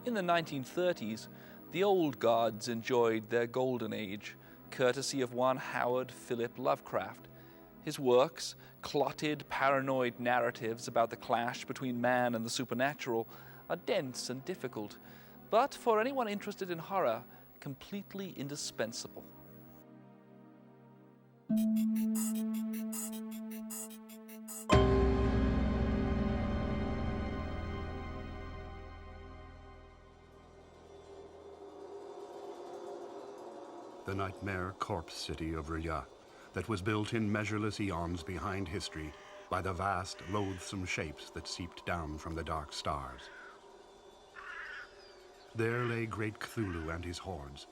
In the 1930s, the old gods enjoyed their golden age, courtesy of one Howard Philip Lovecraft. His works, clotted, paranoid narratives about the clash between man and the supernatural, are dense and difficult, but for anyone interested in horror, completely indispensable. The nightmare corpse city of R'ya that was built in measureless eons behind history by the vast, loathsome shapes that seeped down from the dark stars. There lay great Cthulhu and his hordes,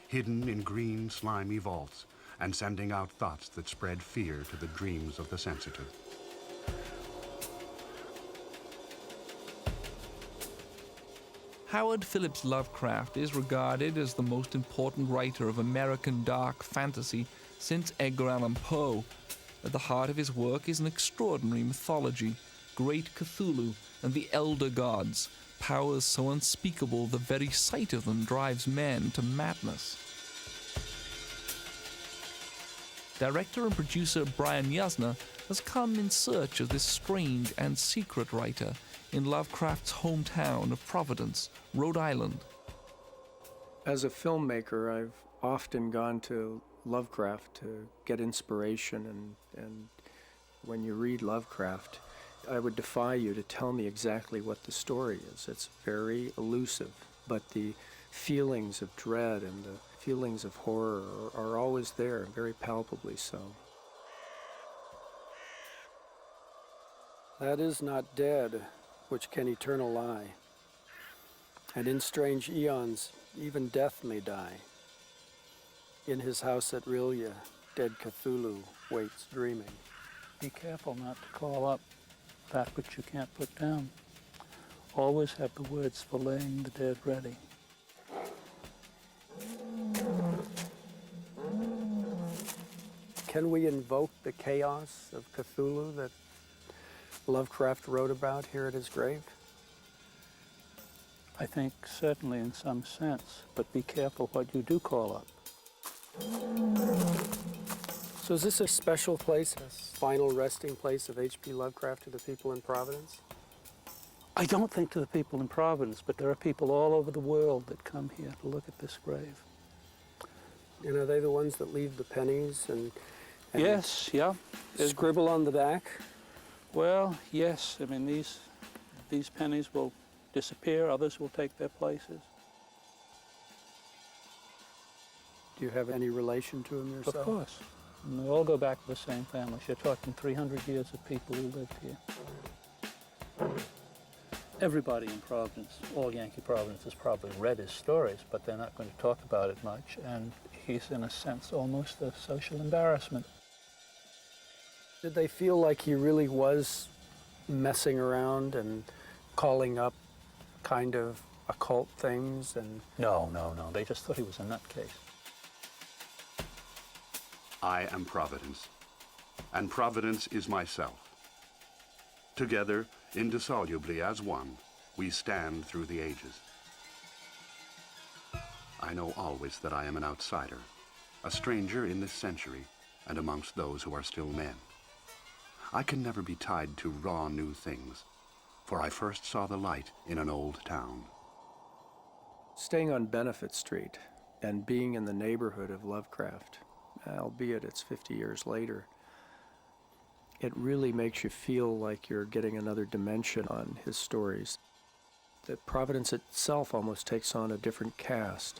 hidden in green, slimy vaults and sending out thoughts that spread fear to the dreams of the sensitive. Howard Phillips Lovecraft is regarded as the most important writer of American dark fantasy since Edgar Allan Poe. At the heart of his work is an extraordinary mythology, great Cthulhu and the elder gods, powers so unspeakable the very sight of them drives men to madness. Director and producer Brian Yuzna has come in search of this strange and secret writer in Lovecraft's hometown of Providence, Rhode Island. As a filmmaker, I've often gone to Lovecraft to get inspiration, and when you read Lovecraft, I would defy you to tell me exactly what the story is. It's very elusive, but the feelings of dread and the feelings of horror are always there, very palpably so. That is not dead which can eternal lie, and in strange eons even death may die. In his house at R'ya, dead Cthulhu waits dreaming. Be careful not to call up that which you can't put down. Always have the words for laying the dead ready. Can we invoke the chaos of Cthulhu that Lovecraft wrote about here at his grave? I think certainly in some sense, but be careful what you do call up. So is this a special place, a final resting place of H.P. Lovecraft to the people in Providence? I don't think to the people in Providence, but there are people all over the world that come here to look at this grave. And are they the ones that leave the pennies and yes, yeah. Scribble on the back? Well, yes. I mean, these pennies will disappear. Others will take their places. Do you have any relation to him yourself? Of course. And they all go back to the same families. You're talking 300 years of people who lived here. Everybody in Providence, all Yankee Providence, has probably read his stories, but they're not going to talk about it much. And he's, in a sense, almost a social embarrassment. Did they feel like he really was messing around and calling up kind of occult things? And No. They just thought he was a nutcase. I am Providence, and Providence is myself. Together, indissolubly as one, we stand through the ages. I know always that I am an outsider, a stranger in this century, and amongst those who are still men. I can never be tied to raw new things, for I first saw the light in an old town. staying on Benefit Street and being in the neighborhood of Lovecraft, albeit it's 50 years later, it really makes you feel like you're getting another dimension on his stories. That Providence itself almost takes on a different cast.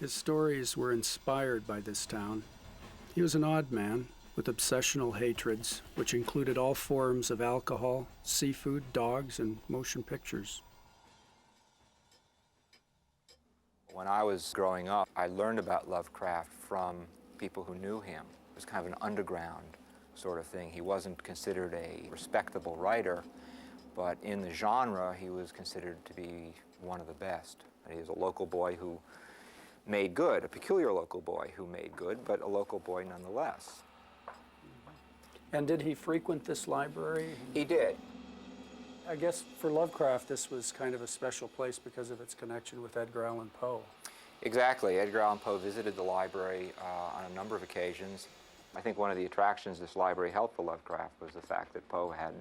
His stories were inspired by this town. He was an odd man with obsessional hatreds, which included all forms of alcohol, seafood, dogs, and motion pictures. When I was growing up, I learned about Lovecraft from people who knew him. It was kind of an underground sort of thing. He wasn't considered a respectable writer, but in the genre, he was considered to be one of the best. He was a local boy who made good, a peculiar local boy who made good, but a local boy nonetheless. And did he frequent this library? He did. I guess for Lovecraft, this was kind of a special place because of its connection with Edgar Allan Poe. Exactly. Edgar Allan Poe visited the library on a number of occasions. I think one of the attractions this library held for Lovecraft was the fact that Poe had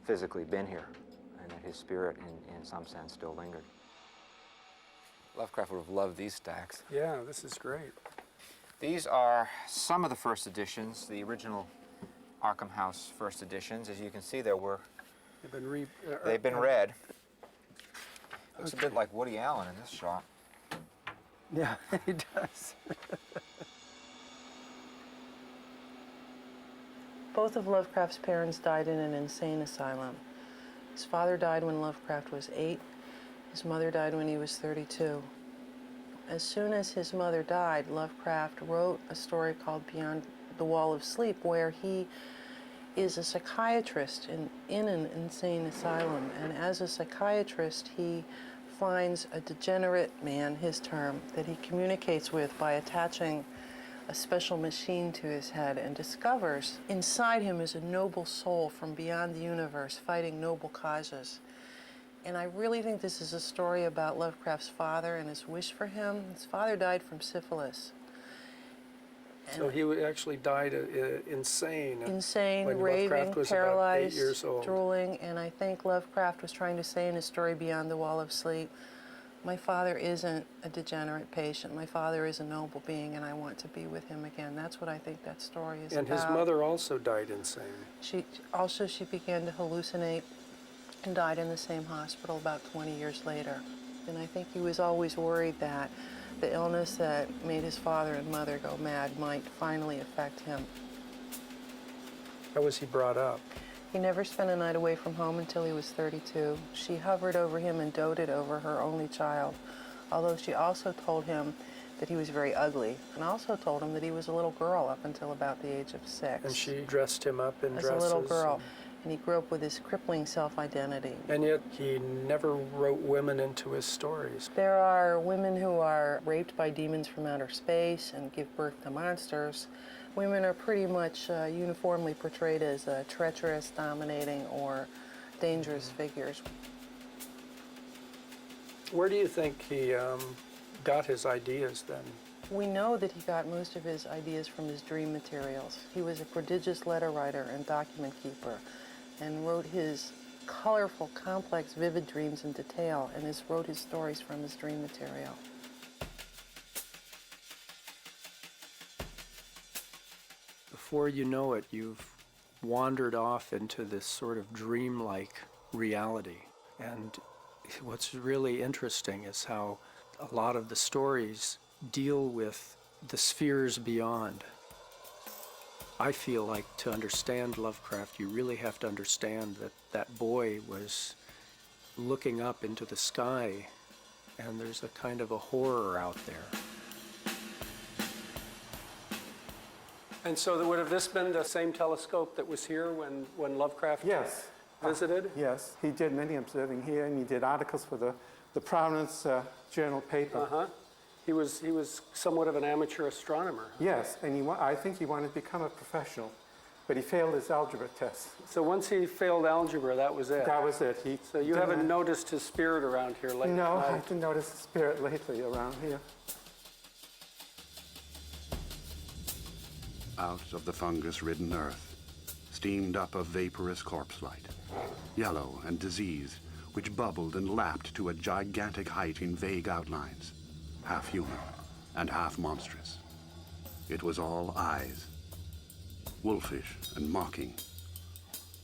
physically been here and that his spirit, in some sense, still lingered. Lovecraft would have loved these stacks. Yeah, this is great. These are some of the first editions, the original Arkham House first editions. As you can see, they've been read. Looks a bit like Woody Allen in this shot. Yeah, he does. Both of Lovecraft's parents died in an insane asylum. His father died when Lovecraft was 8. His mother died when he was 32. As soon as his mother died, Lovecraft wrote a story called Beyond the Wall of Sleep, where he is a psychiatrist in an insane asylum. And as a psychiatrist, he finds a degenerate man, his term, that he communicates with by attaching a special machine to his head, and discovers inside him is a noble soul from beyond the universe fighting noble causes. And I really think this is a story about Lovecraft's father and his wish for him. His father died from syphilis. So he actually died insane. Insane, when raving, Lovecraft was paralyzed, about 8 years old. drooling, and I think Lovecraft was trying to say in his story Beyond the Wall of Sleep, my father isn't a degenerate patient. My father is a noble being, and I want to be with him again. That's what I think that story is And about. his mother also died insane. She began to hallucinate and died in the same hospital about 20 years later. And I think he was always worried that the illness that made his father and mother go mad might finally affect him. How was he brought up? He never spent a night away from home until he was 32. She hovered over him and doted over her only child, although she also told him that he was very ugly, and also told him that he was a little girl up until about the age of 6. And she dressed him up in dresses? As a little girl. And he grew up with this crippling self-identity. And yet he never wrote women into his stories. There are women who are raped by demons from outer space and give birth to monsters. Women are pretty much uniformly portrayed as treacherous, dominating, or dangerous figures. Where do you think he got his ideas then? We know that he got most of his ideas from his dream materials. He was a prodigious letter writer and document keeper, and wrote his colorful, complex, vivid dreams in detail, and wrote his stories from his dream material. Before you know it, you've wandered off into this sort of dreamlike reality. And what's really interesting is how a lot of the stories deal with the spheres beyond. I feel like to understand Lovecraft, you really have to understand that that boy was looking up into the sky, and there's a kind of a horror out there. And so would have this been the same telescope that was here when Lovecraft visited? Yes, he did many observing here, and he did articles for the Providence journal paper. Uh-huh. He was somewhat of an amateur astronomer. Yes, and I think he wanted to become a professional, but he failed his algebra test. So once he failed algebra, that was it? That was it. So you haven't noticed his spirit around here lately? No, I didn't notice his spirit lately around here. Out of the fungus-ridden earth steamed up a vaporous corpse light, yellow and diseased, which bubbled and lapped to a gigantic height in vague outlines, half human and half monstrous. It was all eyes, wolfish and mocking,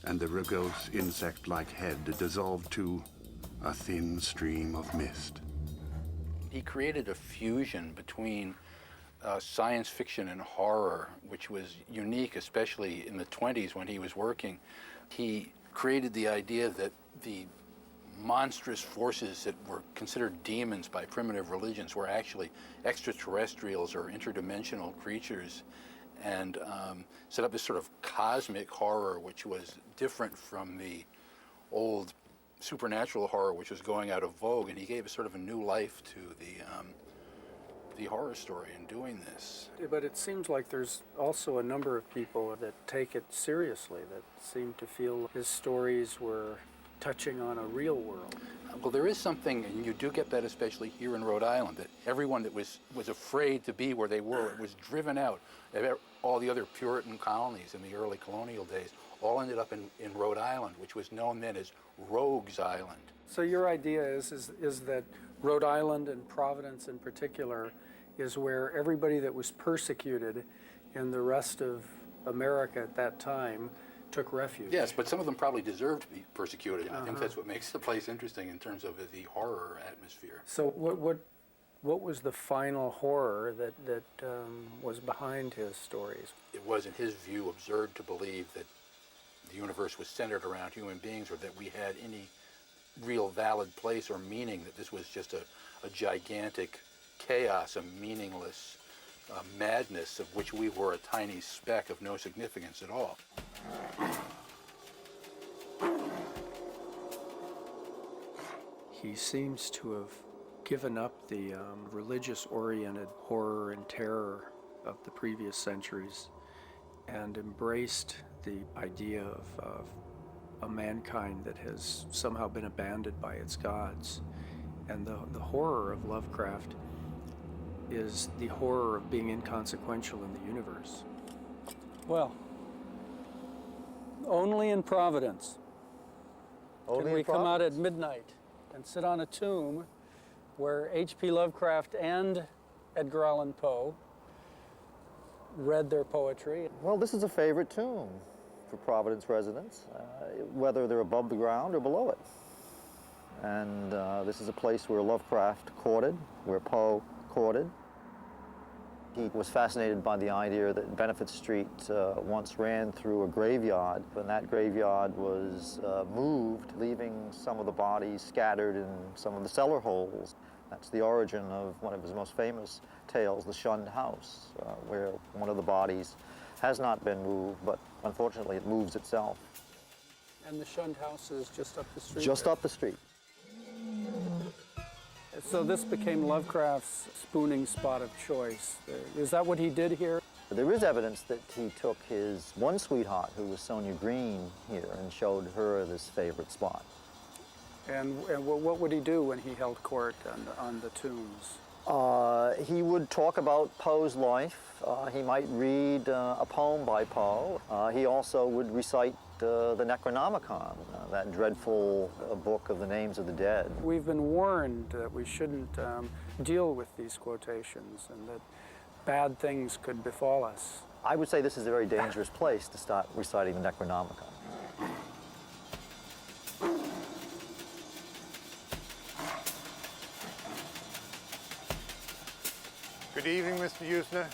and the rugose insect-like head dissolved to a thin stream of mist. He created a fusion between science fiction and horror, which was unique, especially in the 20s when he was working. He created the idea that the monstrous forces that were considered demons by primitive religions were actually extraterrestrials or interdimensional creatures, and set up this sort of cosmic horror which was different from the old supernatural horror which was going out of vogue, and he gave a sort of a new life to the horror story in doing this. But it seems like there's also a number of people that take it seriously, that seem to feel his stories were touching on a real world. Well, there is something, and you do get that especially here in Rhode Island, that everyone that was afraid to be where they were was driven out. All the other Puritan colonies in the early colonial days all ended up in Rhode Island, which was known then as Rogues Island. So your idea is that Rhode Island and Providence in particular is where everybody that was persecuted in the rest of America at that time took refuge. Yes, but some of them probably deserved to be persecuted, and I think that's what makes the place interesting in terms of the horror atmosphere. So what was the final horror that was behind his stories? It was, in his view, absurd to believe that the universe was centered around human beings or that we had any real valid place or meaning, that this was just a gigantic chaos, a meaningless madness of which we were a tiny speck of no significance at all. He seems to have given up the religious-oriented horror and terror of the previous centuries and embraced the idea of a mankind that has somehow been abandoned by its gods. And the horror of Lovecraft is the horror of being inconsequential in the universe. Well, only in Providence can we come out at midnight and sit on a tomb where H.P. Lovecraft and Edgar Allan Poe read their poetry. Well, this is a favorite tomb for Providence residents, whether they're above the ground or below it. And this is a place where Lovecraft courted, where Poe courted. He was fascinated by the idea that Benefit Street once ran through a graveyard, and that graveyard was moved, leaving some of the bodies scattered in some of the cellar holes. That's the origin of one of his most famous tales, The Shunned House, where one of the bodies has not been moved, but unfortunately it moves itself. And the Shunned House is just up the street? Just up the street. So this became Lovecraft's spooning spot of choice. Is that what he did here? There is evidence that he took his one sweetheart, who was Sonia Green, here and showed her this favorite spot. And what would he do when he held court on the tombs? He would talk about Poe's life. He might read a poem by Poe. He also would recite the Necronomicon, that dreadful book of the names of the dead. We've been warned that we shouldn't deal with these quotations and that bad things could befall us. I would say this is a very dangerous place to start reciting the Necronomicon. Good evening, Mr. Usner.